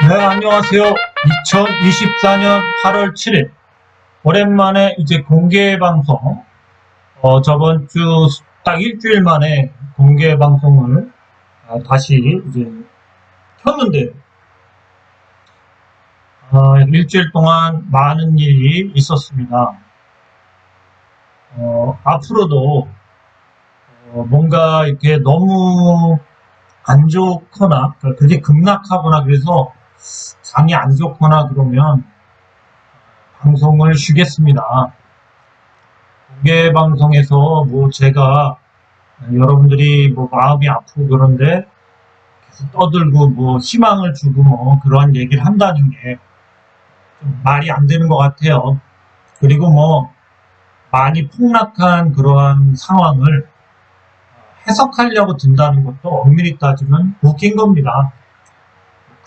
네, 안녕하세요. 2024년 8월 7일. 오랜만에 이제 공개 방송, 저번 주 딱 일주일 만에 공개 방송을 다시 이제 켰는데, 일주일 동안 많은 일이 있었습니다. 앞으로도 뭔가 이렇게 너무 안 좋거나, 그러니까 그게 급락하거나 그래서 장이 안 좋거나 그러면 방송을 쉬겠습니다. 공개 방송에서 뭐 제가 여러분들이 뭐 마음이 아프고 그런데 계속 떠들고 뭐 희망을 주고 뭐 그러한 얘기를 한다는 게 좀 말이 안 되는 것 같아요. 그리고 뭐 많이 폭락한 그러한 상황을 해석하려고 든다는 것도 엄밀히 따지면 웃긴 겁니다.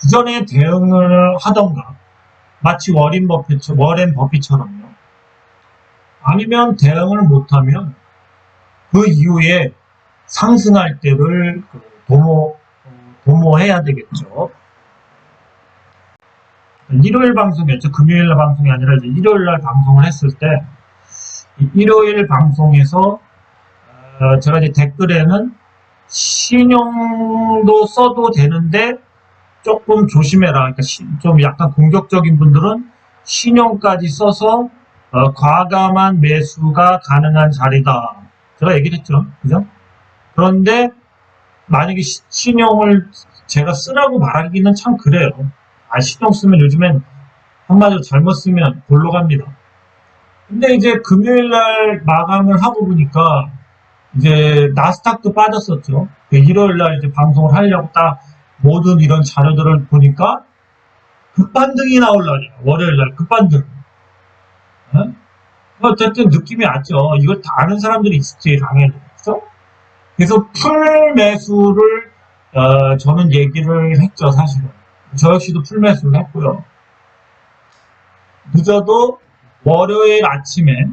그 전에 대응을 하던가 마치 워렌 버핏처럼요. 아니면 대응을 못하면 그 이후에 상승할 때를 도모해야 되겠죠. 일요일 방송이었죠. 금요일 날 방송이 아니라 이제 일요일 날 방송을 했을 때, 일요일 방송에서, 제가 이제 댓글에는 신용도 써도 되는데 조금 조심해라. 그러니까 좀 약간 공격적인 분들은 신용까지 써서 과감한 매수가 가능한 자리다. 제가 얘기를 했죠. 그죠? 그런데 만약에 신용을 제가 쓰라고 말하기는 참 그래요. 신용 쓰면 요즘엔 한마디로 잘못 쓰면 골로 갑니다. 근데 이제 금요일 날 마감을 하고 보니까 이제 나스닥도 빠졌었죠. 일요일 날 이제 방송을 하려고 딱 모든 이런 자료들을 보니까 급반등이 나올 날이야. 월요일 날 급반등. 어? 어쨌든 느낌이 왔죠. 이걸 다 아는 사람들이 있지, 당연히. 그래서 풀 매수를, 저는 얘기를 했죠, 사실은. 저 역시도 풀 매수를 했고요. 늦어도 월요일 아침에,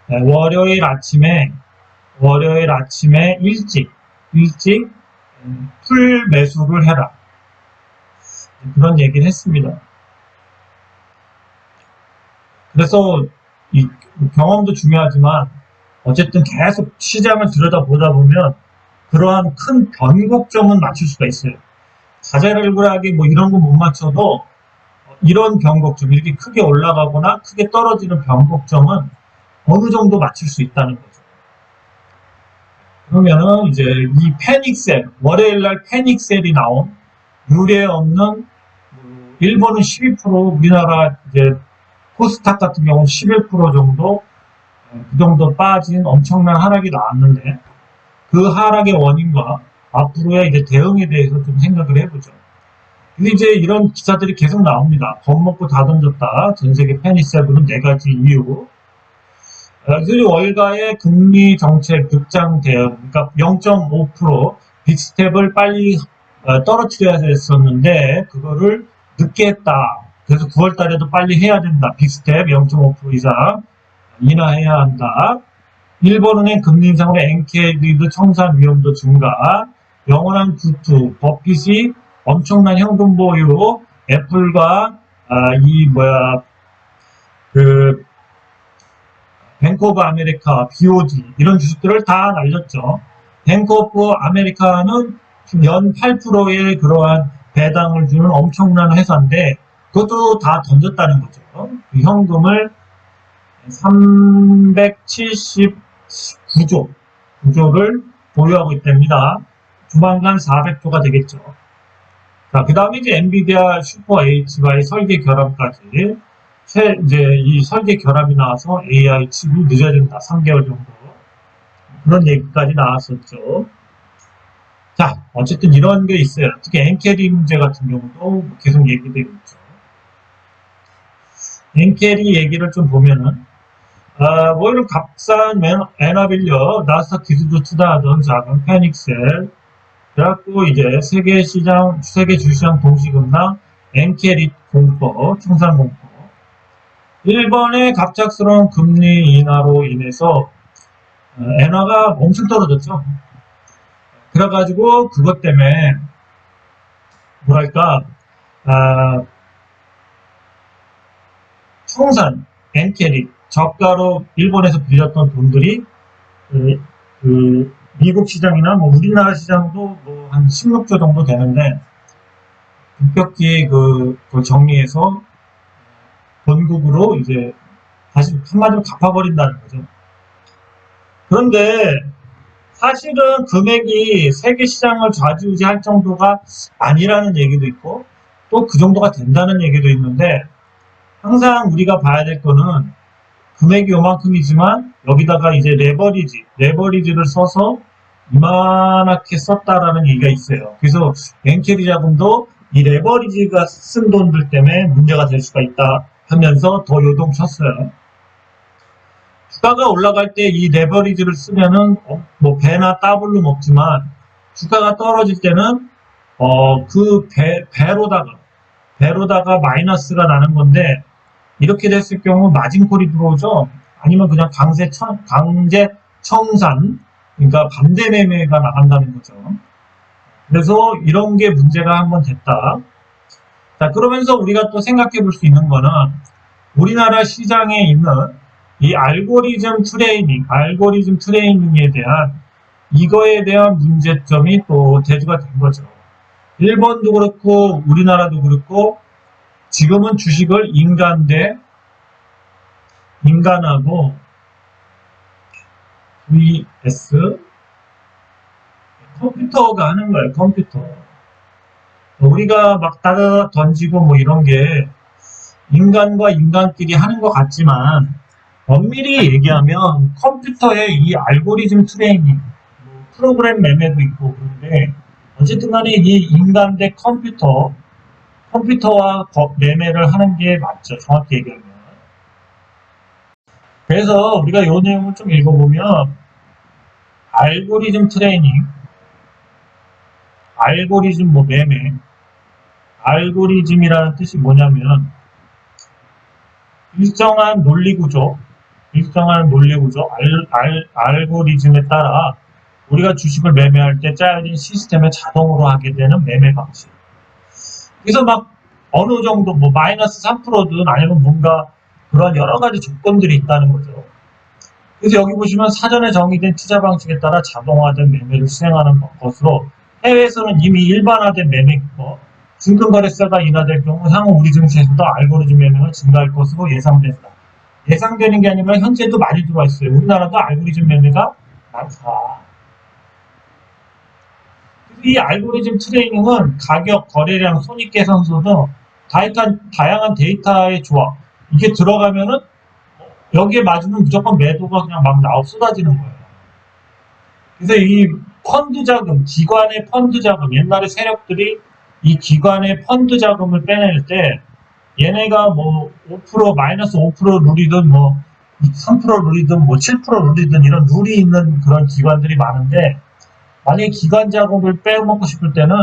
네, 월요일 아침에 일찍 풀 매수를 해라. 그런 얘기를 했습니다. 그래서 이 경험도 중요하지만 어쨌든 계속 시장을 들여다보다 보면 그러한 큰 변곡점은 맞출 수가 있어요. 자잘불하게 뭐 이런 거 못 맞춰도 이런 변곡점, 이렇게 크게 올라가거나 크게 떨어지는 변곡점은 어느 정도 맞출 수 있다는 거죠. 그러면은 이제 이 패닉셀, 월요일날 패닉셀이 나온 유례 없는, 일본은 12%, 우리나라 이제 코스닥 같은 경우는 11% 정도, 그 정도 빠진 엄청난 하락이 나왔는데, 그 하락의 원인과 앞으로의 이제 대응에 대해서 좀 생각을 해보죠. 근데 이제 이런 기사들이 계속 나옵니다. 겁먹고 다 던졌다. 전 세계 패닉셀은 4가지 이유. 월가의 금리 정책 극장 대응, 그러니까 0.5% 빅스텝을 빨리 떨어뜨려야 했었는데 그거를 늦게 했다. 그래서 9월 달에도 빨리 해야 된다. 빅스텝 0.5% 이상 인하해야 한다. 일본은행 금리 인상으로 엔케이드 청산 위험도 증가. 영원한 구투, 버핏이 엄청난 현금 보유, 애플과 뱅크 오브 아메리카, BOD 이런 주식들을 다 날렸죠. 뱅크 오브 아메리카는 연 8%의 그러한 배당을 주는 엄청난 회사인데 그것도 다 던졌다는 거죠. 그 현금을 379조를 보유하고 있답니다. 조만간 400조가 되겠죠. 자, 그 다음에 이제 엔비디아 슈퍼 H와의 설계 결함까지 이제 이 설계 결함이 나와서 AI 칩이 늦어진다. 3개월 정도. 그런 얘기까지 나왔었죠. 자, 어쨌든 이런 게 있어요. 특히 엔캐리 문제 같은 경우도 계속 얘기되고 있죠. 엔캐리 얘기를 좀 보면은, 뭐 이런 값싼 엔화 빌려 나스닥 기술도 투자하던 작은 패닉셀, 그래갖고 이제 세계 주시장 동시급락, 엔캐리 공포, 청산 공포, 일본의 갑작스러운 금리 인하로 인해서 엔화가 엄청 떨어졌죠. 그래가지고 그것 때문에 뭐랄까 청산, 엔캐리, 저가로 일본에서 빌렸던 돈들이 미국 시장이나 뭐 우리나라 시장도 뭐 한 16조 정도 되는데 급격히 그걸 정리해서 본국으로 이제 다시 한마디로 갚아버린다는 거죠. 그런데 사실은 금액이 세계 시장을 좌지우지할 정도가 아니라는 얘기도 있고 또 그 정도가 된다는 얘기도 있는데 항상 우리가 봐야 될 거는 금액이 요만큼이지만 여기다가 이제 레버리지를 써서 이만하게 썼다라는 얘기가 있어요. 그래서 엔캐리 자금도 이 레버리지가 쓴 돈들 때문에 문제가 될 수가 있다 하면서 더 요동쳤어요. 주가가 올라갈 때 이 레버리지를 쓰면은 뭐 배나 따블로 먹지만 주가가 떨어질 때는 그 배로다가 마이너스가 나는 건데 이렇게 됐을 경우 마진콜이 들어오죠. 아니면 그냥 강제 청산, 그러니까 반대 매매가 나간다는 거죠. 그래서 이런 게 문제가 한번 됐다. 자, 그러면서 우리가 또 생각해 볼 수 있는 거는 우리나라 시장에 있는 이 알고리즘 트레이닝에 대한 이거에 대한 문제점이 또 대두가 된 거죠. 일본도 그렇고 우리나라도 그렇고 지금은 주식을 인간하고 vs 컴퓨터가 하는 거예요. 컴퓨터. 우리가 막 따라 던지고 뭐 이런 게 인간과 인간끼리 하는 것 같지만 엄밀히 얘기하면 컴퓨터의 이 알고리즘 트레이닝, 프로그램 매매도 있고 그런데 어쨌든 간에 이 인간 대 컴퓨터와 매매를 하는 게 맞죠. 정확히 얘기하면. 그래서 우리가 이 내용을 좀 읽어보면 알고리즘 트레이닝, 알고리즘 뭐 매매, 알고리즘이라는 뜻이 뭐냐면 일정한 논리 구조, 알고리즘에 따라 우리가 주식을 매매할 때 짜여진 시스템에 자동으로 하게 되는 매매 방식. 그래서 막 어느 정도 뭐 마이너스 3%든 아니면 뭔가 그런 여러 가지 조건들이 있다는 거죠. 그래서 여기 보시면 사전에 정의된 투자 방식에 따라 자동화된 매매를 수행하는 것으로 해외에서는 이미 일반화된 매매법, 증권거래세가 인하될 경우 향후 우리 증시에서도 알고리즘 매매가 증가할 것으로 예상된다. 예상되는 게 아니라 현재도 많이 들어와 있어요. 우리나라도 알고리즘 매매가 많다. 이 알고리즘 트레이닝은 가격, 거래량, 손익계산서 등 다양한 데이터의 조합. 이게 들어가면은 여기에 맞으면 무조건 매도가 그냥 막 쏟아지는 거예요. 그래서 이 펀드 자금, 기관의 펀드 자금, 옛날에 세력들이 이 기관의 펀드 자금을 빼낼 때 얘네가 뭐 5%, 마이너스 5% 룰이든 뭐 3% 룰이든 뭐 7% 룰이든 이런 룰이 있는 그런 기관들이 많은데 만약에 기관 자금을 빼먹고 싶을 때는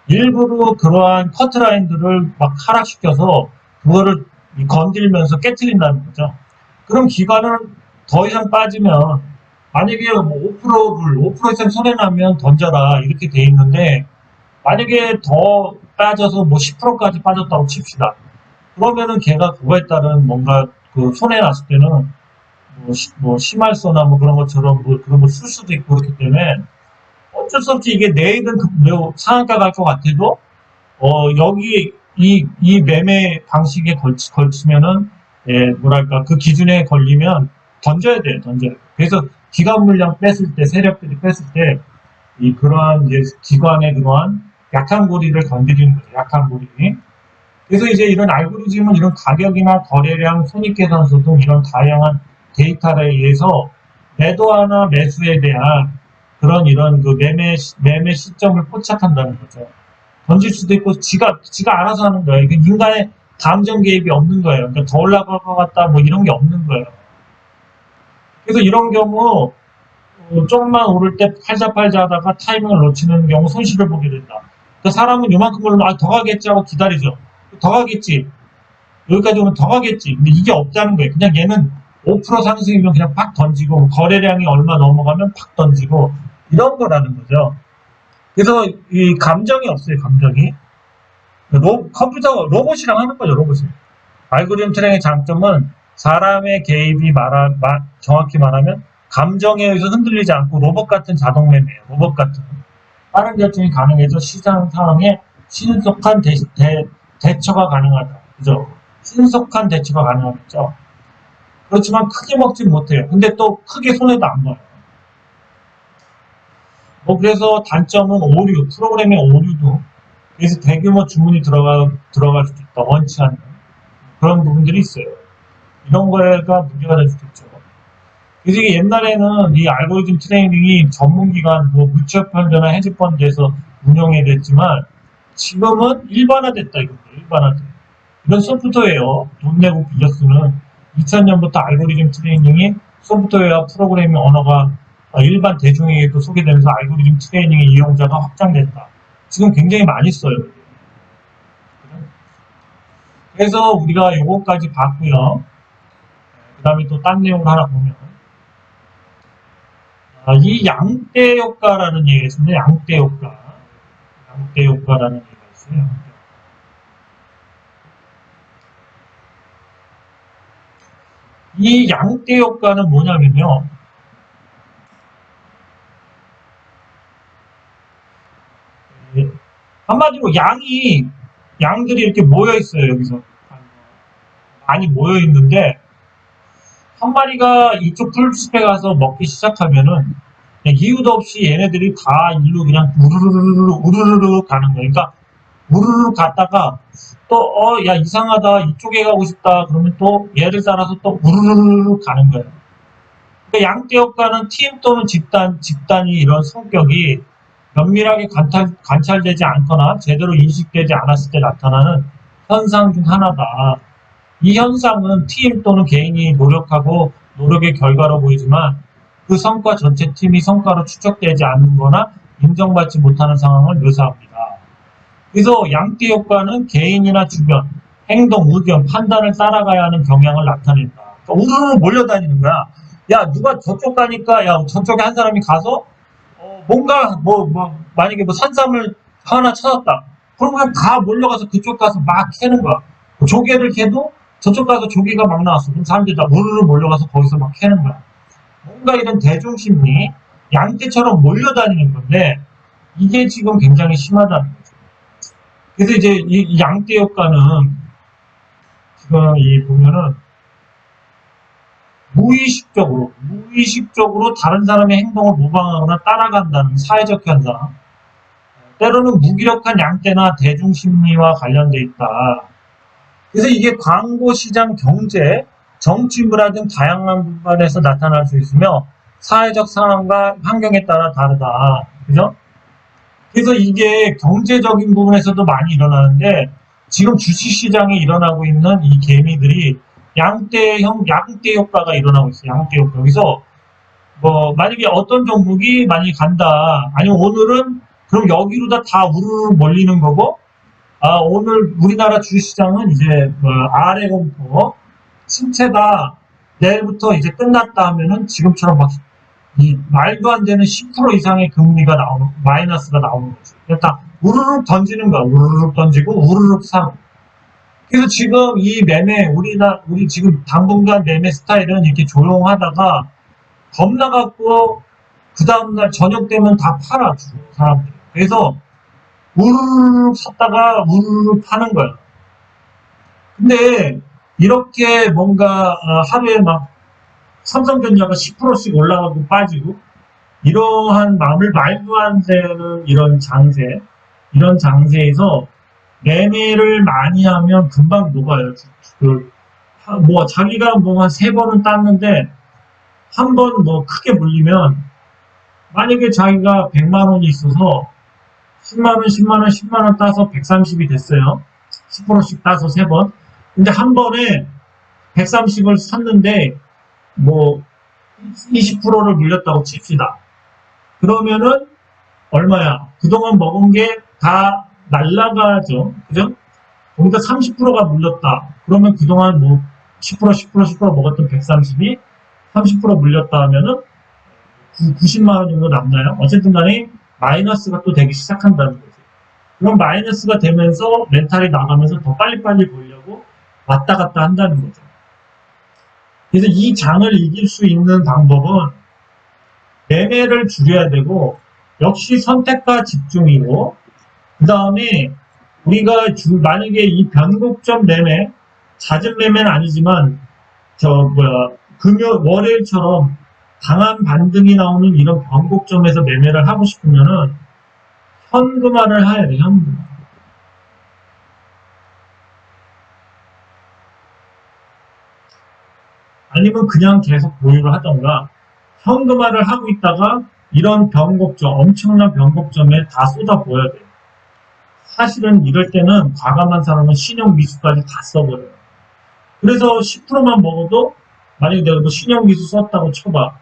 일부러 그러한 커트라인들을 막 하락시켜서 그거를 건들면서 깨트린다는 거죠. 그럼 기관은 더 이상 빠지면 만약에 뭐 5% 이상 손해나면 던져라 이렇게 돼 있는데 만약에 더 빠져서 뭐 10%까지 빠졌다고 칩시다. 그러면은 걔가 그거에 따른 뭔가 그 손해 났을 때는 뭐 심할서나 뭐 그런 것처럼 뭐 그런 거 쓸 수도 있고 그렇기 때문에 어쩔 수 없이 이게 내일은 상한가 갈 것 같아도 여기 이 매매 방식에 걸치면은 뭐랄까 그 기준에 걸리면 던져야 돼요. 그래서 기관 물량 뺐을 때 세력들이 뺐을 때 이 그러한 이제 기관의 그러한 약한 고리를 건드리는 거죠. 약한 고리. 그래서 이제 이런 알고리즘은 이런 가격이나 거래량, 손익계산서 등 이런 다양한 데이터에 의해서 매도하나 매수에 대한 그런 이런 그 매매 시점을 포착한다는 거죠. 던질 수도 있고 지가 알아서 하는 거예요. 이게 인간의 감정 개입이 없는 거예요. 그러니까 더 올라갈 것 같다 뭐 이런 게 없는 거예요. 그래서 이런 경우 조금만 오를 때 팔자 하다가 타이밍을 놓치는 경우 손실을 보게 된다. 그러니까 사람은 요만큼 올라면 더 가겠지 하고 기다리죠. 더 가겠지. 여기까지 오면 더 가겠지. 근데 이게 없다는 거예요. 그냥 얘는 5% 상승이면 그냥 팍 던지고 거래량이 얼마 넘어가면 팍 던지고 이런 거라는 거죠. 그래서 이 감정이 없어요. 감정이. 컴퓨터 로봇이랑 하는 거죠. 로봇이. 알고리즘 트레이닝의 장점은 사람의 개입이 정확히 말하면 감정에 의해서 흔들리지 않고 로봇 같은 자동 매매예요. 로봇 같은. 빠른 결정이 가능해서 시장 상황에 신속한 대처가 가능하다. 그죠? 신속한 대처가 가능하겠죠. 그렇지만 크게 먹진 못해요. 근데 또 크게 손해도 안 봐요. 그래서 단점은 오류, 프로그램의 오류도. 그래서 대규모 주문이 들어갈 수도 있다. 원치 않는 그런 부분들이 있어요. 이런 거가 문제가 될 수도 있죠. 그래서 이게 옛날에는 이 알고리즘 트레이닝이 전문기관, 뮤추얼펀드나 헤지펀드에서 운영이 됐지만 지금은 일반화됐다 이겁니다. 일반화돼. 이런 소프트웨어 돈 내고 빌려 쓰는 2000년부터 알고리즘 트레이닝이 소프트웨어 프로그래밍 언어가 일반 대중에게도 소개되면서 알고리즘 트레이닝의 이용자가 확장됐다. 지금 굉장히 많이 써요. 그래서 우리가 요거까지 봤고요. 그 다음에 또 딴 내용을 하나 보면 이 양대 효과라는 얘기가 있습니다. 양대 효과. 양대 효과라는 얘기가 있어요. 이 양대 효과는 뭐냐면요. 한마디로 양들이 이렇게 모여 있어요. 여기서 많이 모여 있는데 한 마리가 이쪽 풀숲에 가서 먹기 시작하면은 이유도 없이 얘네들이 다 일로 그냥 우르르르 가는 거예요. 그러니까 우르르 갔다가 또 야 이상하다 이쪽에 가고 싶다 그러면 또 얘를 따라서 또 우르르르 가는 거예요. 그러니까 양대 효과는 팀 또는 집단이 이런 성격이 면밀하게 관찰되지 않거나 제대로 인식되지 않았을 때 나타나는 현상 중 하나다. 이 현상은 팀 또는 개인이 노력하고 노력의 결과로 보이지만 그 성과 전체 팀이 성과로 추적되지 않는 거나 인정받지 못하는 상황을 묘사합니다. 그래서 양대 효과는 개인이나 주변, 행동, 의견, 판단을 따라가야 하는 경향을 나타낸다. 그러니까 우르르 몰려다니는 거야. 야 누가 저쪽 가니까 야 저쪽에 한 사람이 가서 뭔가 만약에 산삼을 하나 찾았다. 그럼 그냥 다 몰려가서 그쪽 가서 막 캐는 거야. 조개를 캐도 저쪽 가서 조개가 막 나왔어. 그럼 사람들이 다 우르르 몰려가서 거기서 막 캐는 거야. 뭔가 이런 대중심리, 양떼처럼 몰려다니는 건데 이게 지금 굉장히 심하다는 거죠. 그래서 이제 이 양떼 효과는 지금 보면은 무의식적으로 다른 사람의 행동을 모방하거나 따라간다는 사회적 현상. 때로는 무기력한 양떼나 대중심리와 관련돼 있다. 그래서 이게 광고, 시장, 경제, 정치, 문화 등 다양한 부분에서 나타날 수 있으며 사회적 상황과 환경에 따라 다르다. 그죠? 그래서 이게 경제적인 부분에서도 많이 일어나는데 지금 주식시장에 일어나고 있는 이 개미들이 양대 효과가 일어나고 있어요. 양대 효과. 여기서 만약에 어떤 종목이 많이 간다. 아니면 오늘은 그럼 여기로 다 우르르 몰리는 거고 오늘 우리나라 주식시장은 이제 아래 공포 침체다. 내일부터 이제 끝났다 하면은 지금처럼 이 말도 안 되는 10% 이상의 금리가 마이너스가 나오는 거죠. 그러니까 우르륵 던지는 거야. 우르륵 던지고 우르륵 사고. 그래서 지금 이 우리 지금 당분간 매매 스타일은 이렇게 조용하다가 겁나갖고 그 다음날 저녁 되면 다 팔아 주고 사람들이. 그래서 우르륵 샀다가 우르륵 파는 거야. 근데 이렇게 뭔가 하루에 막 삼성전자가 10%씩 올라가고 빠지고 이러한 마음을 말도 안 되는 이런 장세에서 매매를 많이 하면 금방 녹아요. 자기가 한 3번은 땄는데 한 번 크게 물리면 만약에 자기가 100만 원이 있어서 10만 원, 10만 원, 10만 원 따서 130이 됐어요. 10%씩 따서 3번. 근데 한 번에 130을 샀는데 20%를 물렸다고 칩시다. 그러면은 얼마야? 그동안 먹은 게 다 날라가죠. 그죠? 거기다 30%가 물렸다. 그러면 그동안 10% 먹었던 130이 30% 물렸다 하면은 90만 원 정도 남나요? 어쨌든 간에 마이너스가 또 되기 시작한다는 거죠. 그럼 마이너스가 되면서 멘탈이 나가면서 더 빨리빨리 보려고 왔다 갔다 한다는 거죠. 그래서 이 장을 이길 수 있는 방법은 매매를 줄여야 되고, 역시 선택과 집중이고, 그 다음에 우리가 만약에 이 변곡점 매매, 잦은 매매는 아니지만 월요일처럼 강한 반등이 나오는 이런 변곡점에서 매매를 하고 싶으면은 현금화를 해야 돼, 현금화. 아니면 그냥 계속 보유를 하던가, 현금화를 하고 있다가 이런 변곡점, 엄청난 변곡점에 다 쏟아부어야 돼. 사실은 이럴 때는 과감한 사람은 신용 미수까지 다 써버려요. 그래서 10%만 먹어도, 만약에 내가 신용 미수 썼다고 쳐봐.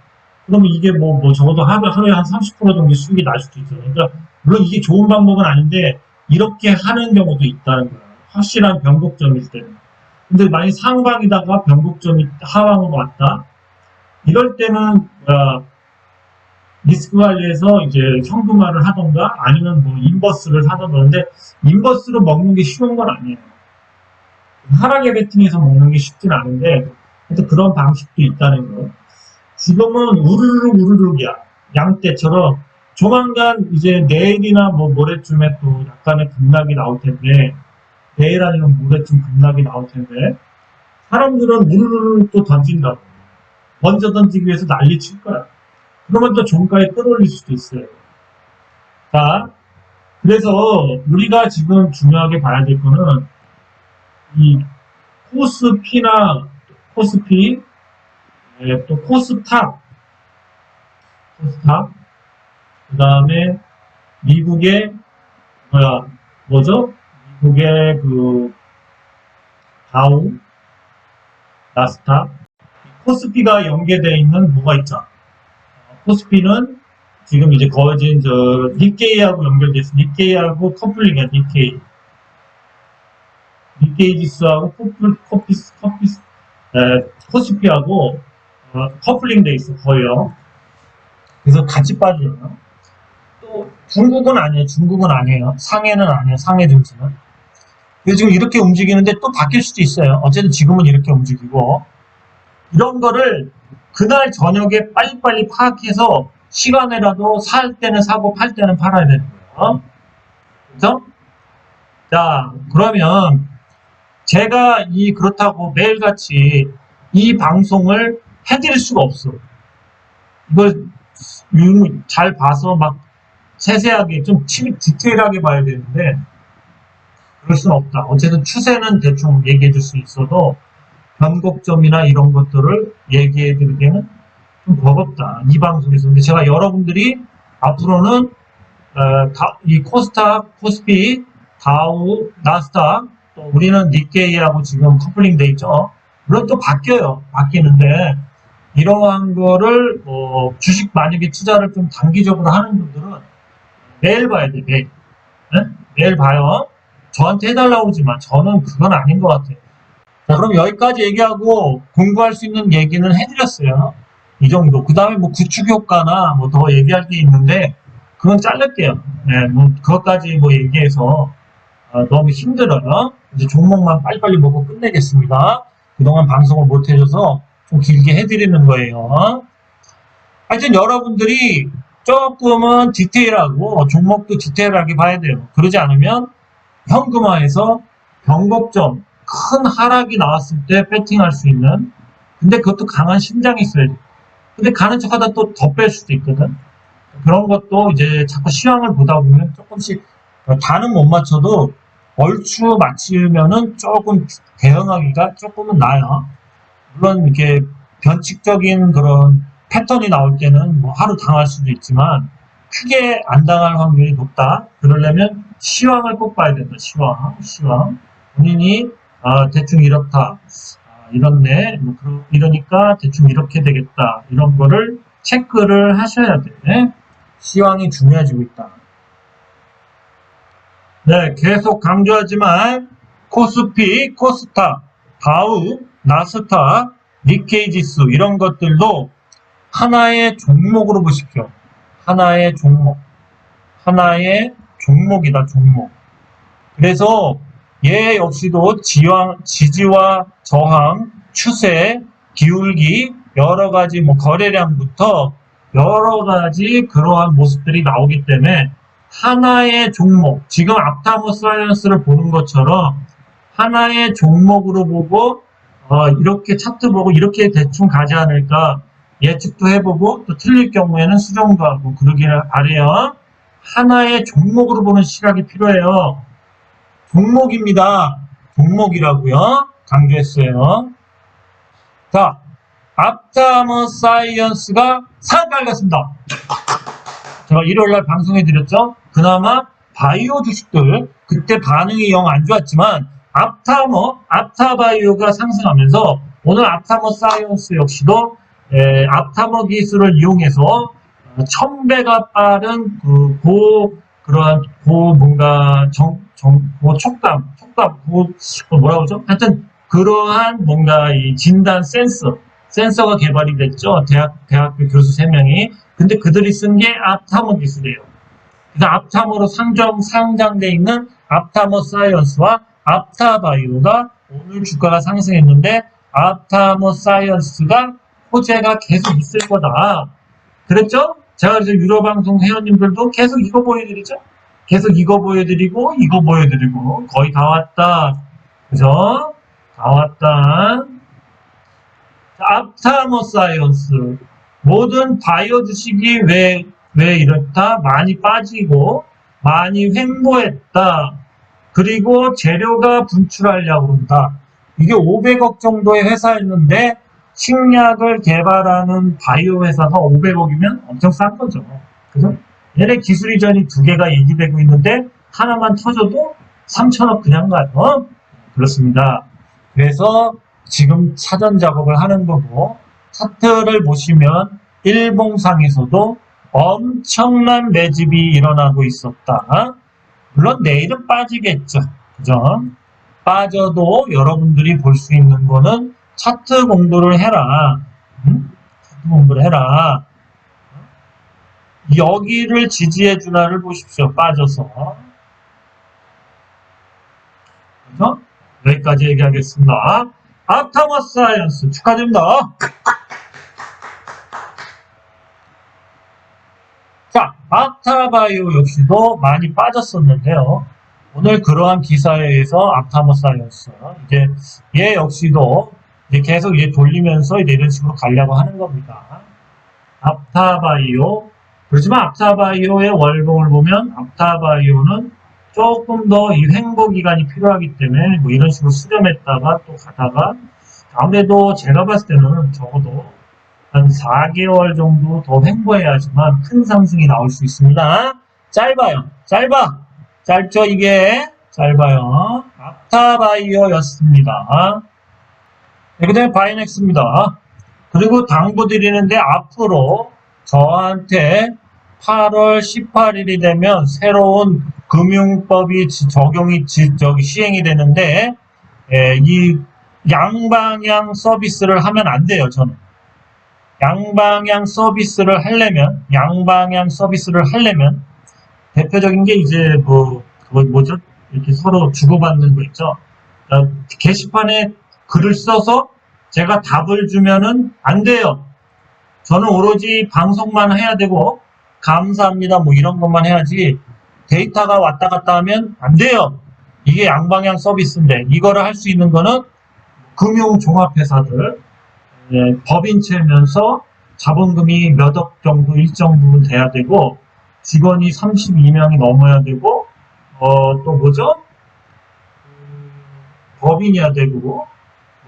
그러면 이게 적어도 하루에 한 30% 정도 수익이 날 수도 있어요. 그러니까, 물론 이게 좋은 방법은 아닌데, 이렇게 하는 경우도 있다는 거예요. 확실한 변곡점일 때는. 근데 만약 상방이다가 변곡점이 하방으로 왔다? 이럴 때는, 리스크 관리에서 이제 현금화를 하던가, 아니면 인버스를 사던가. 근데, 인버스로 먹는 게 쉬운 건 아니에요. 하락의 베팅에서 먹는 게 쉽진 않은데, 그런 방식도 있다는 거. 지금은 우르르르이야. 양떼처럼 조만간 이제 내일이나 모레쯤에 또 약간의 급락이 나올 텐데, 내일 아니면 모레쯤 급락이 나올 텐데, 사람들은 우르르르 또 던진다고. 먼저 던지기 위해서 난리 칠 거야. 그러면 또 종가에 끌어올릴 수도 있어요. 자, 그래서 우리가 지금 중요하게 봐야 될 거는 이 코스피나 코스피, 또 코스닥, 그 다음에 미국의 미국의 그 다우, 나스닥, 코스피가 연계되어 있는 뭐가 있죠? 코스피는 지금 이제 거진 닉케이하고 연결돼 있어. 닉케이하고 커플링이야. 닉케이 지수하고 코스피하고 커플링 돼 있어. 거의요. 그래서 같이 빠져요. 또 중국은 아니에요. 상해는 아니에요. 상해 증시는. 그래서 지금 이렇게 움직이는데 또 바뀔 수도 있어요. 어쨌든 지금은 이렇게 움직이고, 이런 거를 그날 저녁에 빨리빨리 파악해서 시간에라도 살 때는 사고 팔 때는 팔아야 되는 거예요. 그죠? 자, 그러면 제가 그렇다고 매일같이 이 방송을 해드릴 수가 없어. 이걸 잘 봐서 막 세세하게 좀 디테일하게 봐야 되는데, 그럴 수는 없다. 어쨌든 추세는 대충 얘기해 줄 수 있어도 변곡점이나 이런 것들을 얘기해 드리기에는 좀 버겁다. 이 방송에서. 근데 제가 여러분들이 앞으로는 이 코스닥, 코스피, 다우, 나스닥, 또 우리는 닉케이하고 지금 커플링 돼 있죠. 물론 또 바뀌어요. 바뀌는데 이러한 거를 주식 만약에 투자를 좀 단기적으로 하는 분들은 매일 봐야 돼. 매일. 네? 매일 봐요. 저한테 해달라고 하지만 저는 그건 아닌 것 같아요. 자, 그럼 여기까지 얘기하고 공부할 수 있는 얘기는 해드렸어요. 이 정도. 그 다음에 구축 효과나 더 얘기할 게 있는데, 그건 자를게요. 네, 그것까지 얘기해서, 너무 힘들어요. 이제 종목만 빨리빨리 보고 끝내겠습니다. 그동안 방송을 못 해줘서 좀 길게 해드리는 거예요. 하여튼 여러분들이 조금은 디테일하고, 종목도 디테일하게 봐야 돼요. 그러지 않으면 현금화해서 변곡점, 큰 하락이 나왔을 때 배팅할 수 있는, 근데 그것도 강한 심장이 있어야 돼. 근데 가는 척 하다 또 더 뺄 수도 있거든. 그런 것도 이제 자꾸 시황을 보다 보면 조금씩, 다는 못 맞춰도 얼추 맞추면은 조금 대응하기가 조금은 나아요. 물론 이렇게 변칙적인 그런 패턴이 나올 때는 하루 당할 수도 있지만 크게 안 당할 확률이 높다. 그러려면 시황을 꼭 봐야 된다. 시황. 본인이 대충 이렇다. 이렇네. 이러니까 대충 이렇게 되겠다. 이런 거를 체크를 하셔야 돼. 시황이 중요해지고 있다. 네, 계속 강조하지만 코스피, 코스닥, 다우, 나스닥, 니케이 지수 이런 것들도 하나의 종목으로 보십시오. 하나의 종목이다, 종목. 그래서 얘 역시도 지지와 저항, 추세, 기울기, 여러 가지 뭐 거래량부터 여러 가지 그러한 모습들이 나오기 때문에 하나의 종목, 지금 앞타모 사이언스를 보는 것처럼 하나의 종목으로 보고 이렇게 차트 보고 이렇게 대충 가지 않을까 예측도 해보고 또 틀릴 경우에는 수정도 하고 그러기를 바래요. 하나의 종목으로 보는 시각이 필요해요. 종목입니다. 종목이라고요. 강조했어요. 자, 앞타머 사이언스가 상한가를 갔습니다. 제가 일요일날 방송해드렸죠. 그나마 바이오 주식들 그때 반응이 영 안 좋았지만 앞타바이오가 상승하면서 오늘 앞타머 사이언스 역시도 앞타머 기술을 이용해서 1000배가 빠른 그러한 뭔가 촉감, 뭐라고 그러죠? 하여튼 그러한 뭔가 이 진단 센서가 개발이 됐죠. 대학교 교수 3명이. 근데 그들이 쓴 게 앞타머 기술이에요. 그래서 앞타머로 상장되어 있는 앞타머 사이언스와 앞타바이오가 오늘 주가가 상승했는데 앞타머 사이언스가 호재가 계속 있을 거다. 그랬죠? 제가 그래서 유료방송 회원님들도 계속 이거 보여드리죠? 계속 이거 보여드리고 이거 보여드리고 거의 다 왔다. 그죠? 다 왔다. 앞타머 사이언스 모든 바이오 주식이 왜 이렇다? 많이 빠지고 많이 횡보했다. 그리고 재료가 분출하려고 한다. 이게 500억 정도의 회사였는데 식약을 개발하는 바이오 회사가 500억이면 엄청 싼 거죠. 그죠? 얘네 기술 이전이 2개가 얘기되고 있는데 하나만 터져도 3천억 그냥 가요. 그렇습니다. 그래서 지금 사전 작업을 하는 거고 차트를 보시면 일봉상에서도 엄청난 매집이 일어나고 있었다. 물론 내일은 빠지겠죠. 그죠? 빠져도 여러분들이 볼 수 있는 거는 차트 공부를 해라. 차트 공부를 해라. 여기를 지지해 주나를 보십시오. 빠져서. 그래서 여기까지 얘기하겠습니다. 앞타머 사이언스 축하드립니다. 자, 앞타바이오 역시도 많이 빠졌었는데요. 오늘 그러한 기사에 의해서 앞타머 사이언스 이제 얘 역시도 이제 계속 얘 돌리면서 이런 식으로 가려고 하는 겁니다. 앞타바이오. 그렇지만 앞타바이오의 월봉을 보면 앞타바이오는 조금 더 이 횡보 기간이 필요하기 때문에 뭐 이런 식으로 수렴했다가 또 가다가 아무래도 제가 봤을 때는 적어도 한 4개월 정도 더 횡보해야지만 큰 상승이 나올 수 있습니다. 짧아요. 짧죠 이게? 짧아요. 앞타바이오였습니다. 그 다음에 바이넥스입니다. 그리고 당부드리는데 앞으로 저한테 8월 18일이 되면 새로운 금융법이 시행이 되는데 이 양방향 서비스를 하면 안 돼요. 저는 양방향 서비스를 하려면 대표적인 게 이제 뭐죠? 이렇게 서로 주고받는 거 있죠. 게시판에 글을 써서 제가 답을 주면은 안 돼요. 저는 오로지 방송만 해야 되고 감사합니다 뭐 이런 것만 해야지 데이터가 왔다 갔다 하면 안 돼요. 이게 양방향 서비스인데 이거를 할 수 있는 거는 금융종합회사들 법인체면서 자본금이 몇 억 정도 일정 부분 돼야 되고 직원이 32명이 넘어야 되고 또 뭐죠? 법인이어야 되고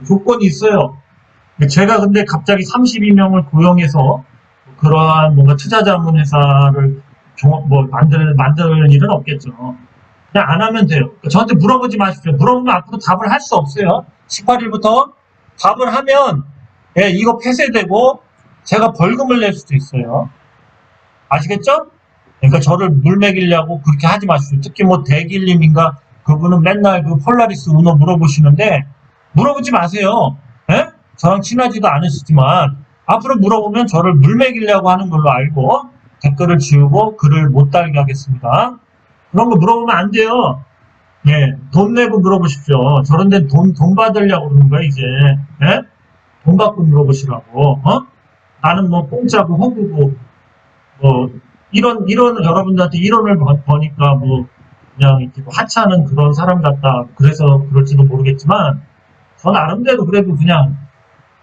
조건이 있어요. 제가 근데 갑자기 32명을 고용해서 그러한 뭔가 투자자문회사를 만들 일은 없겠죠. 그냥 안 하면 돼요. 저한테 물어보지 마십시오. 물어보면 앞으로 답을 할 수 없어요. 18일부터 답을 하면 이거 폐쇄되고 제가 벌금을 낼 수도 있어요. 아시겠죠? 그러니까 저를 물먹이려고 그렇게 하지 마십시오. 특히 뭐 대길님인가 그분은 맨날 그 폴라리스 운어 물어보시는데 물어보지 마세요. 저랑 친하지도 않으시지만 앞으로 물어보면 저를 물먹이려고 하는 걸로 알고 댓글을 지우고 글을 못 달게 하겠습니다. 그런 거 물어보면 안 돼요. 예, 돈 내고 물어보십시오. 저런 데는 돈 받으려고 그러는 거야, 이제. 예? 돈 받고 물어보시라고, 어? 나는 뭐 공짜고 호구고, 뭐, 이런, 여러분들한테 1원을 버니까 뭐, 그냥 이렇게 뭐 하찮은 그런 사람 같다. 그래서 그럴지도 모르겠지만, 저 나름대로 그래도 그냥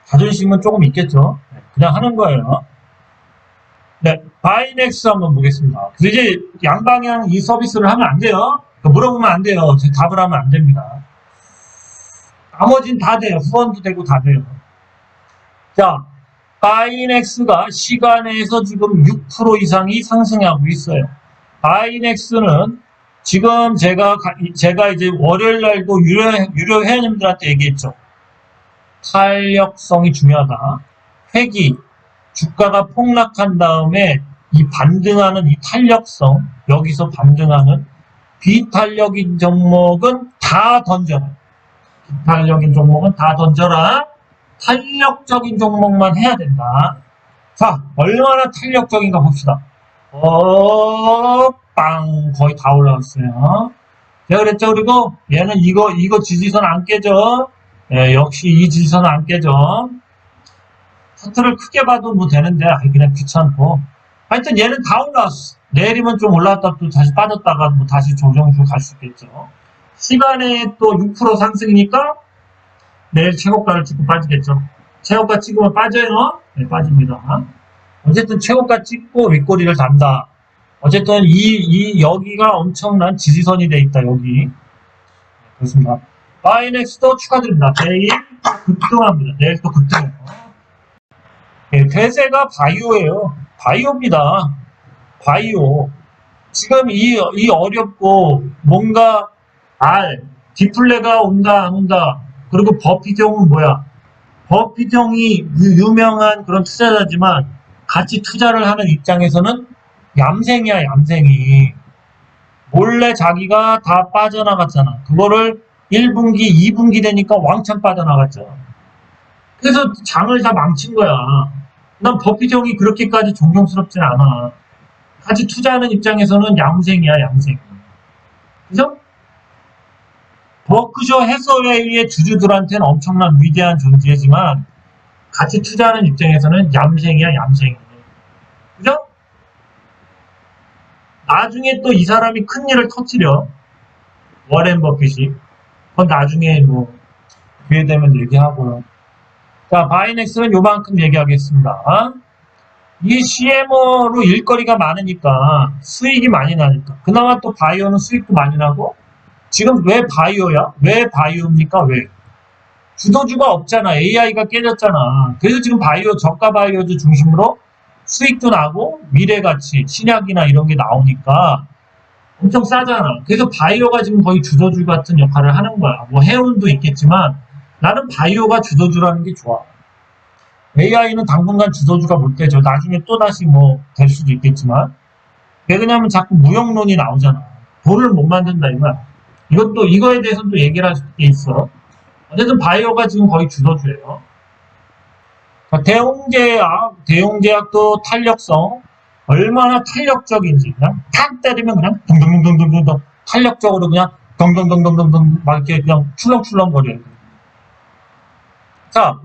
자존심은 조금 있겠죠. 네, 그냥 하는 거예요. 네, 바이넥스 한번 보겠습니다. 그래서 이제 양방향 이 서비스를 하면 안 돼요. 물어보면 안 돼요. 제 답을 하면 안 됩니다. 나머지는 다 돼요. 후원도 되고 다 돼요. 자, 바이넥스가 시간에서 지금 6% 이상이 상승하고 있어요. 바이넥스는 지금 제가 이제 월요일 날도 유료 회원님들한테 얘기했죠. 탄력성이 중요하다. 회기, 주가가 폭락한 다음에 이 반등하는 이 탄력성, 여기서 반등하는 비탄력인 종목은 다 던져라. 비탄력인 종목은 다 던져라. 탄력적인 종목만 해야 된다. 자, 얼마나 탄력적인가 봅시다. 빵! 거의 다 올라왔어요. 제가 그랬죠. 그리고 얘는 이거 지지선 안 깨져. 예, 역시 이 지지선 안 깨져. 차트를 크게 봐도 뭐 되는데, 그냥 귀찮고. 하여튼 얘는 다 올라왔어. 내일이면 좀 올라왔다 또 다시 빠졌다가 뭐 다시 조정주 갈 수 있겠죠. 시간에 또 6% 상승이니까 내일 최고가를 찍고 빠지겠죠. 최고가 찍으면 빠져요. 네, 빠집니다. 어쨌든 최고가 찍고 윗꼬리를 단다. 어쨌든 여기가 엄청난 지지선이 돼 있다. 여기. 그렇습니다. 바이넥스도 축하드립니다. 내일 급등합니다. 내일 또 급등해요. 네, 대세가 바이오예요. 바이오입니다. 바이오. 지금 이 어렵고 뭔가 디플레가 온다 안 온다. 그리고 버핏 형은 뭐야? 버핏 형이 유명한 그런 투자자지만 같이 투자를 하는 입장에서는 얌생이야, 얌생이. 몰래 자기가 다 빠져나갔잖아. 그거를 1분기, 2분기 되니까 왕창 빠져나갔죠. 그래서 장을 다 망친 거야. 난 버핏 형이 그렇게까지 존경스럽진 않아. 같이 투자하는 입장에서는 얌생이야, 얌생. 그죠? 버크셔 해서웨이의 주주들한테는 엄청난 위대한 존재지만 같이 투자하는 입장에서는 얌생이야, 얌생. 그죠? 나중에 또 이 사람이 큰 일을 터뜨려. 워렌 버핏이. 그건 나중에 뭐 기회 되면 얘기하고요. 자, 바이넥스는 요만큼 얘기하겠습니다. 이 CMO로 일거리가 많으니까 수익이 많이 나니까. 그나마 또 바이오는 수익도 많이 나고. 지금 왜 바이오야? 왜 바이오입니까? 왜? 주도주가 없잖아. AI가 깨졌잖아. 그래서 지금 저가 바이오주 중심으로 수익도 나고 미래가치, 신약이나 이런 게 나오니까 엄청 싸잖아. 그래서 바이오가 지금 거의 주도주 같은 역할을 하는 거야. 뭐 해운도 있겠지만 나는 바이오가 주도주라는 게 좋아. AI는 당분간 주도주가 못 되죠. 나중에 또다시 뭐 될 수도 있겠지만. 왜 그러냐면 자꾸 무용론이 나오잖아. 돈을 못 만든다 이거야. 이거에 대해서는 또 얘기를 할 수 있어. 어쨌든 바이오가 지금 거의 주도주예요. 대웅제약도 탄력성, 얼마나 탄력적인지, 그냥 탁 때리면 그냥 둥둥둥둥둥둥 탄력적으로 그냥 덩덩덩덩덩덩 막 이렇게 그냥 출렁출렁거려요. 자,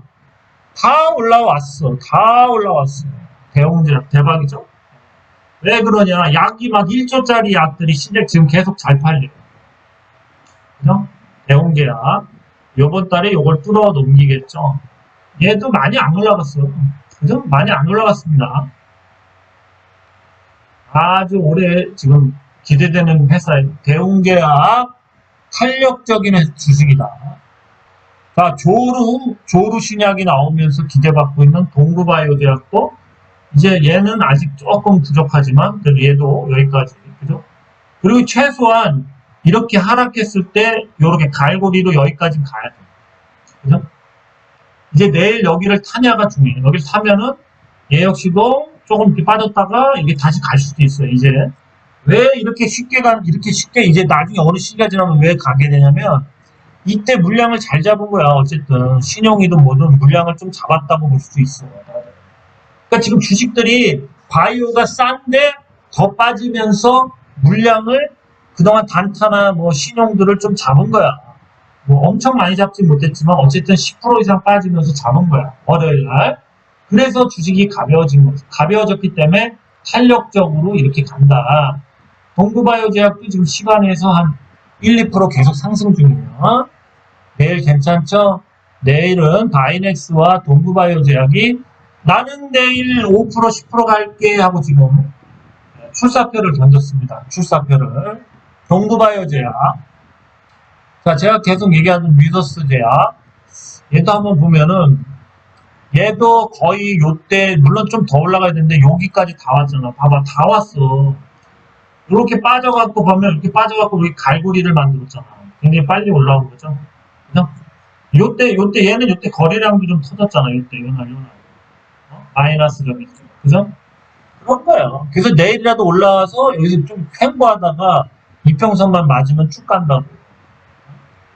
다 올라왔어. 다 올라왔어. 대웅제약 대박이죠? 왜 그러냐? 약이 막 1조짜리 약들이 시댁 지금 계속 잘 팔려요. 그죠? 대웅제약. 요번 달에 요걸 뚫어 넘기겠죠. 얘도 많이 안 올라갔어요. 그죠? 많이 안 올라갔습니다. 아주 오래 지금 기대되는 회사에 대웅제약 탄력적인 주식이다. 자, 조루 신약이 나오면서 기대받고 있는 동구바이오제약도 이제 얘는 아직 조금 부족하지만 그래도 얘도 여기까지. 그죠? 그리고 최소한 이렇게 하락했을 때 이렇게 갈고리로 여기까지 가야 돼. 그죠? 이제 내일 여기를 타냐가 중요해. 여기를 타면은 얘 역시도 조금 이렇게 빠졌다가 이게 다시 갈 수도 있어요. 이제 왜 이렇게 쉽게 이제 나중에 어느 시기가 지나면 왜 가게 되냐면 이때 물량을 잘 잡은 거야. 어쨌든 신용이든 뭐든 물량을 좀 잡았다고 볼 수도 있어. 그러니까 지금 주식들이 바이오가 싼데 더 빠지면서 물량을 그동안 단타나 뭐 신용들을 좀 잡은 거야. 뭐 엄청 많이 잡지 못했지만 어쨌든 10% 이상 빠지면서 잡은 거야. 월요일 날. 그래서 주식이 가벼워진 거지. 가벼워졌기 때문에 탄력적으로 이렇게 간다. 동구바이오제약도 지금 시간에서 한 1, 2% 계속 상승 중이에요. 내일 괜찮죠? 내일은 바이넥스와 동구바이오제약이 나는 내일 5%, 10% 갈게 하고 지금 출사표를 던졌습니다. 출사표를. 동구바이오제약. 자, 제가 계속 얘기하는 뮤더스 제약. 얘도 한번 보면은 얘도 거의 요때 물론 좀 더 올라가야 되는데 여기까지 다 왔잖아. 봐봐, 다 왔어. 이렇게 빠져갖고 보면 이렇게 빠져갖고 우리 갈고리를 만들었잖아. 굉장히 빨리 올라온 거죠. 그죠? 요때 얘는 요때 거래량도 좀 터졌잖아. 요때 요날. 마이너스점이 있죠. 그죠? 그런 거예요. 그래서 내일이라도 올라와서 여기서 좀 횡보하다가 이평선만 맞으면 쭉 간다고.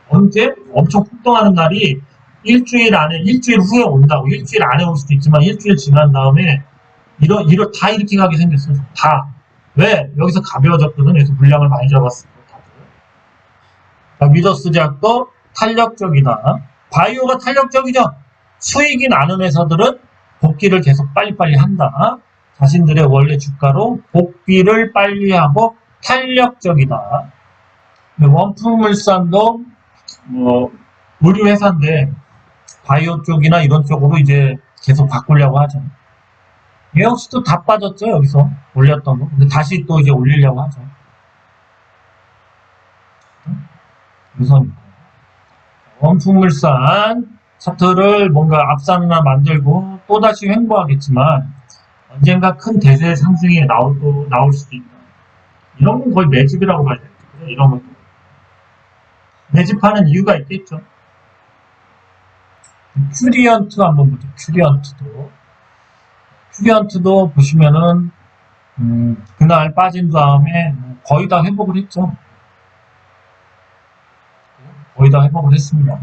언제? 엄청 폭등하는 날이 일주일 안에, 일주일 후에 온다고. 일주일 안에 올 수도 있지만 일주일 지난 다음에 다 이렇게 가게 생겼어요. 다. 왜? 여기서 가벼워졌거든. 그래서 물량을 많이 잡았어요. 미더스 제약도 탄력적이다. 바이오가 탄력적이죠. 수익이 나는 회사들은 복귀를 계속 빨리빨리 한다. 자신들의 원래 주가로 복귀를 빨리 하고 탄력적이다. 원품물산도 뭐 의류 회사인데 바이오 쪽이나 이런 쪽으로 이제 계속 바꾸려고 하죠. 얘 역시 또 다 빠졌죠. 여기서 올렸던 거. 근데 다시 또 이제 올리려고 하죠. 우선 원품물산 차트를 뭔가 앞산이나 만들고 또다시 횡보하겠지만 언젠가 큰 대세 상승이 나올 수도 있다. 이런 건 거의 매집이라고 봐야 되겠죠. 이런 것도. 매집하는 이유가 있겠죠. 큐리언트 한번 보죠. 큐리언트도 보시면은 그날 빠진 다음에 거의 다 회복을 했죠. 거의 다 회복을 했습니다.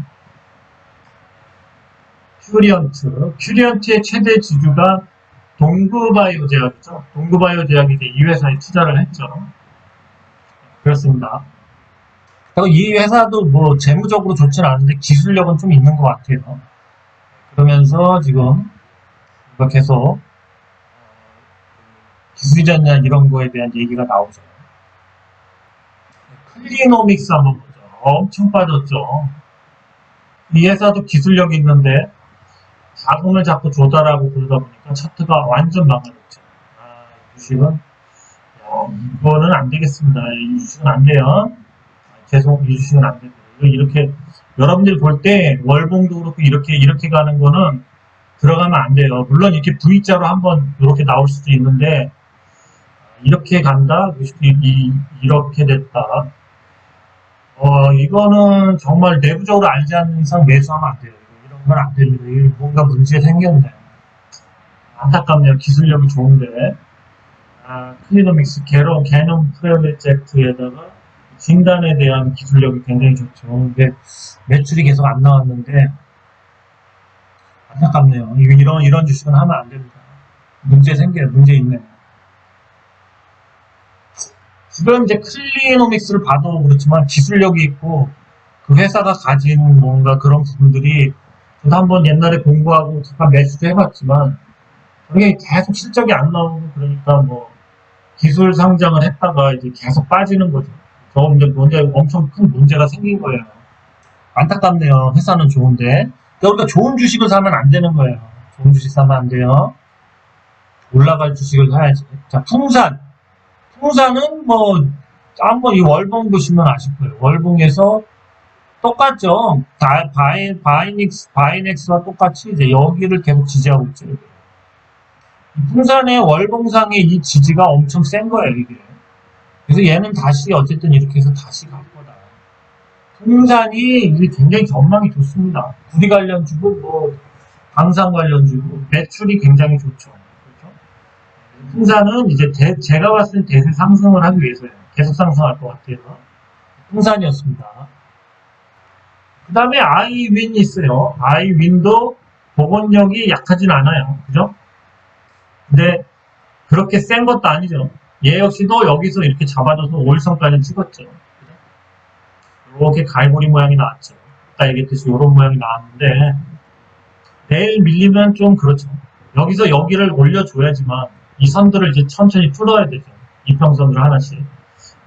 큐리언트의 최대 지주가 동구바이오제약이죠. 동구바이오제약이 이제 이 회사에 투자를 했죠. 그렇습니다. 그리고 이 회사도 뭐 재무적으로 좋지는 않은데 기술력은 좀 있는 것 같아요. 그러면서 지금 계속 기술이냐 이런 거에 대한 얘기가 나오죠. 클리노믹스 한번 보죠. 엄청 빠졌죠. 이 회사도 기술력이 있는데 자금을 자꾸 조달하고 그러다 보니까 차트가 완전 망가졌죠. 이 주식은 이거는 안 되겠습니다. 이 주식은 안 돼요. 계속 이 주식은 안 됩니다. 이렇게 여러분들이 볼 때 월봉도 그렇고 이렇게 가는 거는 들어가면 안 돼요. 물론 이렇게 V자로 한번 이렇게 나올 수도 있는데 이렇게 간다, 이렇게 됐다. 이거는 정말 내부적으로 알지 않는 이상 매수하면 안 돼요. 이런 건 안 됩니다. 뭔가 문제 생겼네. 안타깝네요. 기술력이 좋은데. 클리노믹스 개놈 프로젝트에다가 진단에 대한 기술력이 굉장히 좋죠. 근데 매출이 계속 안 나왔는데 안타깝네요. 이런 주식은 하면 안 됩니다. 문제 생겨요. 문제 있네요. 지금 이제 클리노믹스를 봐도 그렇지만 기술력이 있고 그 회사가 가진 뭔가 그런 부분들이 저도 한번 옛날에 공부하고 잠깐 매수도 해봤지만 이게 계속 실적이 안 나오고 그러니까 뭐 기술 상장을 했다가 이제 계속 빠지는 거죠. 이제 엄청 큰 문제가 생긴 거예요. 안타깝네요. 회사는 좋은데. 그러니까 좋은 주식을 사면 안 되는 거예요. 좋은 주식 사면 안 돼요. 올라갈 주식을 사야지. 자, 풍산은 뭐 한번 이 월봉 보시면 아실 거예요. 월봉에서 똑같죠. 바이넥스와 똑같이 이제 여기를 계속 지지하고 있죠. 풍산의 월봉상의 이 지지가 엄청 센 거예요, 이게. 그래서 얘는 다시 어쨌든 이렇게 해서 다시 갈 거다. 풍산이 이게 굉장히 전망이 좋습니다. 구리 관련주고 뭐 방산 관련주고 매출이 굉장히 좋죠. 그렇죠? 풍산은 이제 제가 봤을 때 대세 상승을 하기 위해서요. 계속 상승할 것 같아요. 풍산이었습니다. 그 다음에 아이윈이 있어요. 아이윈도 복원력이 약하진 않아요. 그죠? 근데 그렇게 센 것도 아니죠. 얘 역시도 여기서 이렇게 잡아줘서 5일선까지 찍었죠. 이렇게 갈고리 모양이 나왔죠. 아까 얘기했듯이 이런 모양이 나왔는데 내일 밀리면 좀 그렇죠. 여기서 여기를 올려줘야지만 이 선들을 이제 천천히 뚫어야 되죠. 이평선으로 하나씩.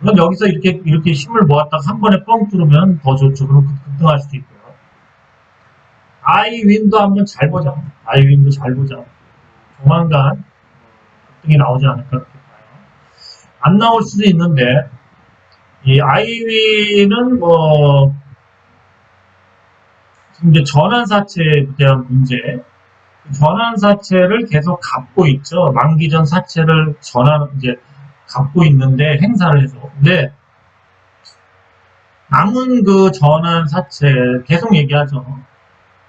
그럼 여기서 이렇게 힘을 모았다가 한 번에 뻥 뚫으면 더 좋죠. 그럼 급등할 수도 있고요. 아이윈도 한번 잘 보자. 아이윈도 잘 보자. 조만간 급등이 나오지 않을까 그렇게 봐요. 안 나올 수도 있는데 이 아이윈은 뭐 지금 이제 전환사채에 대한 문제, 전환사채를 계속 갚고 있죠. 만기전 사채를 이제 갚고 있는데 행사를 해서. 근데 남은 그 전환사채 계속 얘기하죠.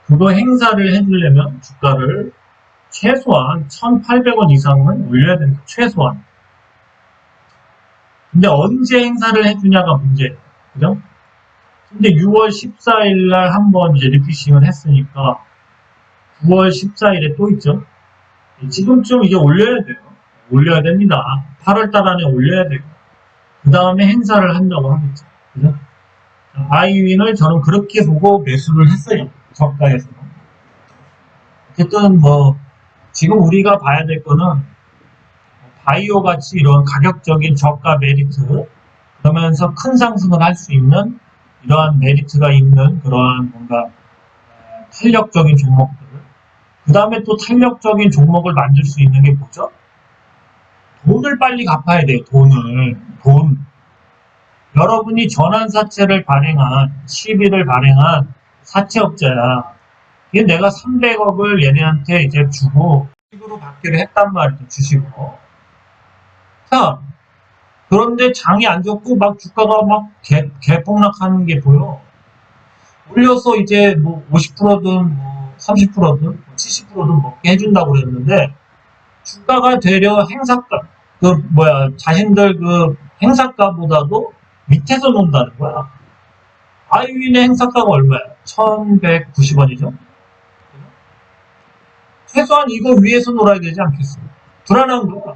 그거 행사를 해주려면 주가를 최소한 1,800원 이상은 올려야 된다. 최소한. 근데 언제 행사를 해주냐가 문제예요. 그죠? 근데 6월 14일 날 한번 이제 리피싱을 했으니까 9월 14일에 또 있죠. 지금쯤 이제 올려야 돼요. 올려야 됩니다. 8월 달 안에 올려야 되고 그 다음에 행사를 한다고 하겠죠. 그죠? 아이윈을 저는 그렇게 보고 매수를 했어요. 저가에서. 어쨌든 뭐 지금 우리가 봐야 될 거는 바이오 같이 이런 가격적인 저가 메리트 그러면서 큰 상승을 할 수 있는 이러한 메리트가 있는 그러한 뭔가 탄력적인 종목들 그 다음에 또 탄력적인 종목을 만들 수 있는 게 뭐죠? 돈을 빨리 갚아야 돼요. 돈. 여러분이 전환사채를 발행한 시비를 발행한 사채업자야. 이게 내가 300억을 얘네한테 이제 주고 주식으로 받기로 했단 말이죠. 주식으로. 자, 그런데 장이 안 좋고 막 주가가 막 개폭락하는 게 보여. 올려서 이제 뭐 50%든 뭐 30%든 70%든 먹게 해준다고 그랬는데 주가가 되려 행사가 자신들 그 행사가보다도 밑에서 논다는 거야. 아이윈의 행사가가 얼마야? 1,190원이죠. 최소한 이거 위에서 놀아야 되지 않겠어? 불안한 거야.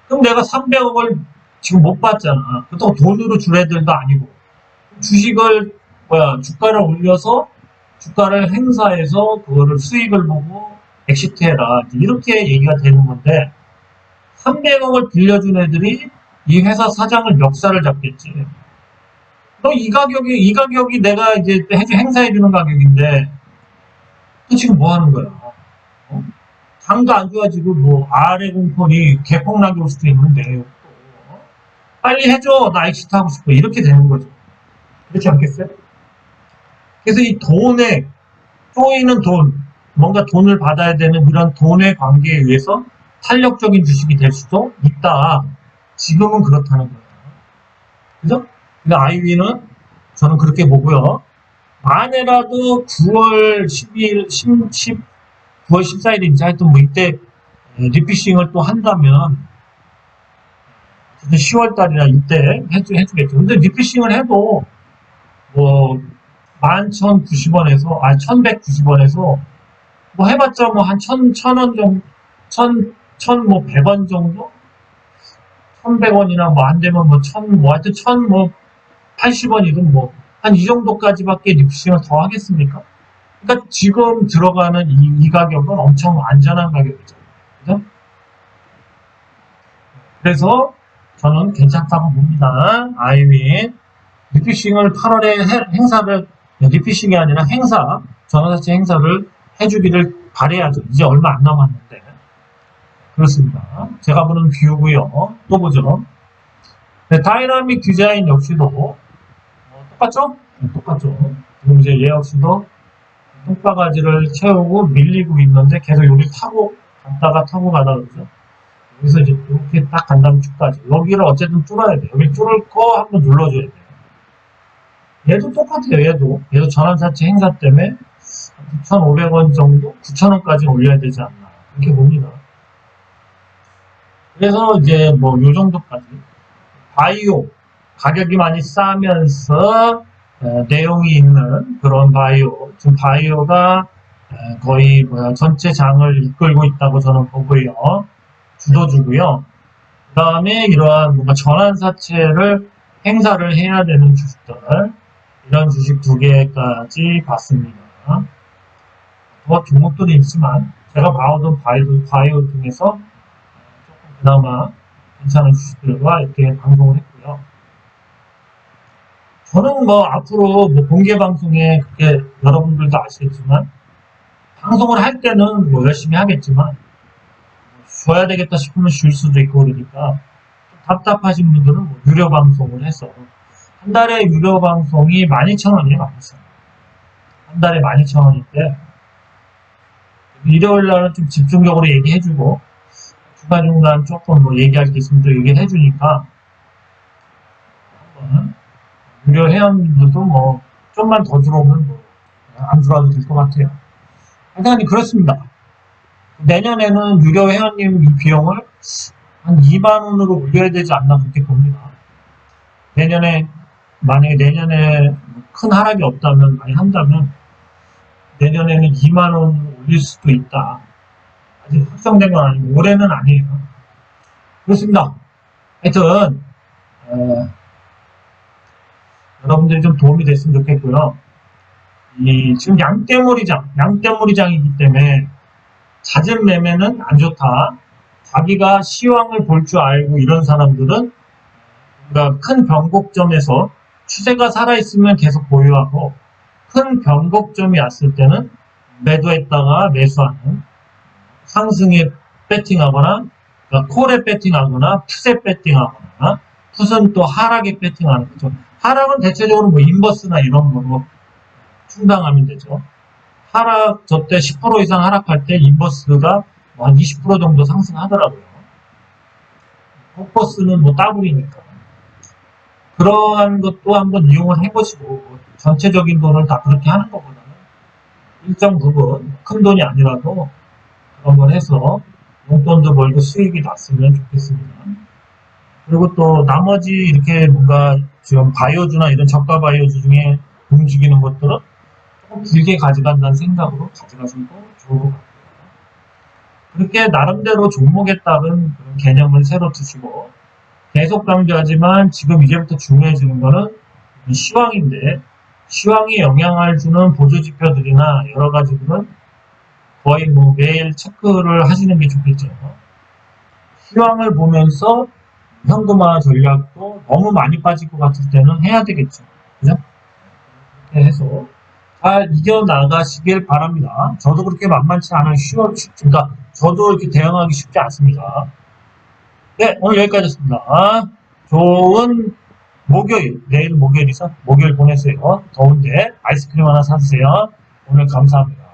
그럼 내가 300억을 지금 못 받잖아. 그렇다고 돈으로 줄 애들도 아니고. 주가를 올려서, 주가를 행사해서, 그거를 수익을 보고 엑시트해라. 이렇게 얘기가 되는 건데, 300억을 빌려준 애들이 이 회사 사장을 멱살을 잡겠지. 너 이 가격이 내가 이제 행사해주는 가격인데, 또 지금 뭐 하는 거야? 장도 안 좋아지고, 뭐, 아래 공pon이 개폭락이 올 수도 있는데, 빨리 해줘. 나 엑시트 하고 싶어. 이렇게 되는 거죠. 그렇지 않겠어요? 그래서 이 돈에, 쪼이는 돈, 뭔가 돈을 받아야 되는 이런 돈의 관계에 의해서 탄력적인 주식이 될 수도 있다. 지금은 그렇다는 거예요. 그죠? 근데 아이윈은 저는 그렇게 보고요. 만에라도 9월 14일인지 하여튼 뭐 이때 리피싱을 또 한다면 10월달이나 이때 해주겠죠. 근데 리피싱을 해도 뭐 11,090원에서 1,190원에서 뭐 해봤자 뭐 한 1,000원 정도 1,100원 정도 1,100원이나 뭐 안 되면 뭐 하여튼 1,080원이든 뭐 한 이 정도까지밖에 리피싱을 더 하겠습니까? 그러니까 지금 들어가는 이 가격은 엄청 안전한 가격이죠. 그죠? 그래서 저는 괜찮다고 봅니다. 아이윈 리피싱을 8월에 리피싱이 아니라 전환사채 행사를 해주기를 바라야죠. 이제 얼마 안 남았는데. 그렇습니다. 제가 보는 뷰고요. 또 보죠. 네, 다이나믹 디자인 역시도 똑같죠? 네, 똑같죠. 지금 이제 얘 역시도 똥바가지를 채우고 밀리고 있는데 계속 여기 타고 가다가 그러죠. 여기서 이제 이렇게 딱 간 다음에 쭉까지. 여기를 어쨌든 뚫어야 돼. 여기 뚫을 거 한번 눌러줘야 돼. 얘도 똑같아요. 얘도 전환사채 행사 때문에 9,500원 정도, 9,000원까지 올려야 되지 않나. 이렇게 봅니다. 그래서 이제 뭐 요 정도까지. 바이오. 가격이 많이 싸면서 내용이 있는 그런 바이오. 지금 바이오가 거의 전체 장을 이끌고 있다고 저는 보고요. 주도주고요. 다음에 이러한 뭔가 전환사채를 행사를 해야 되는 주식들, 이런 주식 2개까지 봤습니다. 더 종목들이 있지만 제가 봐오던 바이오 중에서 조금 그나마 괜찮은 주식들과 이렇게 방송을 했고요. 저는 뭐 앞으로 뭐 공개 방송에 그렇게 여러분들도 아시겠지만 방송을 할 때는 뭐 열심히 하겠지만 쉬어야 되겠다 싶으면 쉴 수도 있고 그러니까 좀 답답하신 분들은 뭐 유료 방송을 해서 한 달에 유료 방송이 12,000원이에요. 한 달에 12,000원인데 일요일 날은 좀 집중적으로 얘기해주고 중간중간 조금 뭐 얘기할 게 있으면 또 얘기를 해주니까 한번 유료 회원들도 뭐 좀만 더 들어오면 뭐 안 들어와도 될 것 같아요. 하여간 그렇습니다. 내년에는 유료 회원님 이 비용을 한 2만 원으로 올려야 되지 않나 그렇게 봅니다. 내년에 만약에 내년에 큰 하락이 없다면 많이 한다면 내년에는 2만 원 올릴 수도 있다. 아직 확정된 건 아니고 올해는 아니에요. 그렇습니다. 하여튼 여러분들이 좀 도움이 됐으면 좋겠고요. 지금 양떼머리장이기 때문에 잦은 매매는 안 좋다. 자기가 시황을 볼 줄 알고 이런 사람들은 그러니까 큰 변곡점에서 추세가 살아있으면 계속 보유하고 큰 변곡점이 왔을 때는 매도했다가 매수하는 상승에 배팅하거나 그러니까 콜에 배팅하거나 풋에 배팅하거나 풋은 또 하락에 배팅하는 거죠. 하락은 대체적으로 뭐 인버스나 이런 거로 충당하면 되죠. 하락 저때 10% 이상 하락할 때 인버스가 뭐 한 20% 정도 상승하더라고요. 포커스는 뭐 더블이니까. 그러한 것도 한번 이용을 해보시고 전체적인 돈을 다 그렇게 하는 것보다는 일정 부분 큰 돈이 아니라도 그런 걸 해서 용돈도 벌고 수익이 났으면 좋겠습니다. 그리고 또 나머지 이렇게 뭔가 지금 바이오주나 이런 저가 바이오주 중에 움직이는 것들은 조금 길게 가져간다는 생각으로 가져가시면 좋을 것 같아요. 그렇게 나름대로 종목에 따른 그런 개념을 새로 두시고 계속 강조하지만 지금 이제부터 중요해지는 거는 시황인데 시황이 영향을 주는 보조지표들이나 여러 가지들은 거의 뭐 매일 체크를 하시는 게 좋겠죠. 시황을 보면서 현금화 전략도 너무 많이 빠질 것 같을 때는 해야 되겠죠. 그죠? 그렇게 해서 잘 이겨나가시길 바랍니다. 저도 그렇게 만만치 않은 그러니까 저도 이렇게 대응하기 쉽지 않습니다. 네, 오늘 여기까지였습니다. 좋은 목요일, 내일 목요일이죠? 목요일 보내세요. 더운데 아이스크림 하나 사주세요. 오늘 감사합니다.